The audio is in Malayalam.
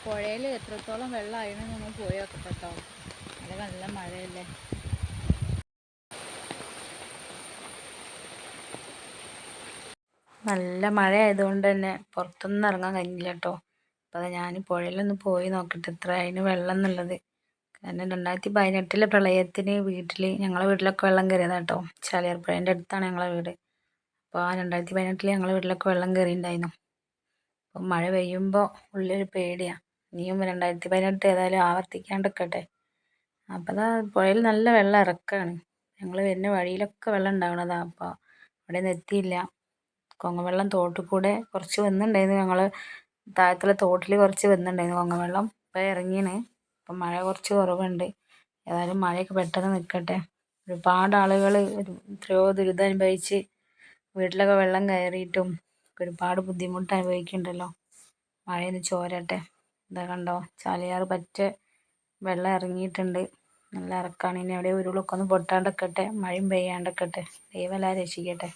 പുഴയിൽ എത്രത്തോളം വെള്ളമായിരുന്നു നമ്മൾ പോയി നോക്കട്ടെ കേട്ടോ. അവിടെ നല്ല മഴയല്ലേ. നല്ല മഴ ആയതുകൊണ്ട് തന്നെ പുറത്തൊന്നും ഇറങ്ങാൻ കഴിഞ്ഞില്ല കേട്ടോ. അപ്പോൾ അത് ഞാൻ പുഴയിലൊന്ന് പോയി നോക്കട്ടെ എത്ര അതിന് വെള്ളം എന്നുള്ളത്. കാരണം 2018 പ്രളയത്തിന് ഞങ്ങളെ വീട്ടിലൊക്കെ വെള്ളം കയറിയതാണ് കേട്ടോ. ചാലിയാർ പുഴേൻ്റെ അടുത്താണ് ഞങ്ങളെ വീട്. അപ്പോൾ ആ 2018 ഞങ്ങളെ വീട്ടിലൊക്കെ വെള്ളം കയറിയിട്ടുണ്ടായിരുന്നു. അപ്പം മഴ പെയ്യുമ്പോൾ ഉള്ളൊരു പേടിയാണ്. ഇനിയും 2018 ഏതായാലും ആവർത്തിക്കാണ്ടിരിക്കട്ടെ. അപ്പോൾ അതാ പുഴയിൽ നല്ല വെള്ളം ഇറക്കമാണ്. ഞങ്ങൾ വരുന്ന വഴിയിലൊക്കെ വെള്ളം ഉണ്ടാവണതാണ്. അപ്പോൾ അവിടെ നിന്ന് എത്തിയില്ല. കൊങ്ങവെള്ളം തോട്ടിൽ കൂടെ കുറച്ച് വന്നിട്ടുണ്ടായിരുന്നു. ഞങ്ങൾ താഴത്തുള്ള തോട്ടിൽ കുറച്ച് വന്നിട്ടുണ്ടായിരുന്നു കൊങ്ങവെള്ളം. ഇപ്പോൾ ഇറങ്ങിയാണ്. അപ്പം മഴ കുറച്ച് കുറവുണ്ട്. ഏതായാലും മഴയൊക്കെ പെട്ടെന്ന് നിൽക്കട്ടെ. ഒരുപാട് ആളുകൾ എത്രയോ ദുരിതം അനുഭവിച്ച് വീട്ടിലൊക്കെ വെള്ളം കയറിയിട്ടും ഒരുപാട് ബുദ്ധിമുട്ട് അനുഭവിക്കുന്നുണ്ടല്ലോ. മഴയൊന്ന് ചോരട്ടെ. ഇതാ കണ്ടോ, ചാലിയാർ പറ്റെ വെള്ളം ഇറങ്ങിയിട്ടുണ്ട്. നല്ല ഇറക്കാണ്. ഇനി എവിടെ ഉരുളൊക്കെ ഒന്ന് പൊട്ടാണ്ടിരിക്കട്ടെ, മഴയും പെയ്യാണ്ടിരിക്കട്ടെ. ദൈവം എല്ലാം രക്ഷിക്കട്ടെ.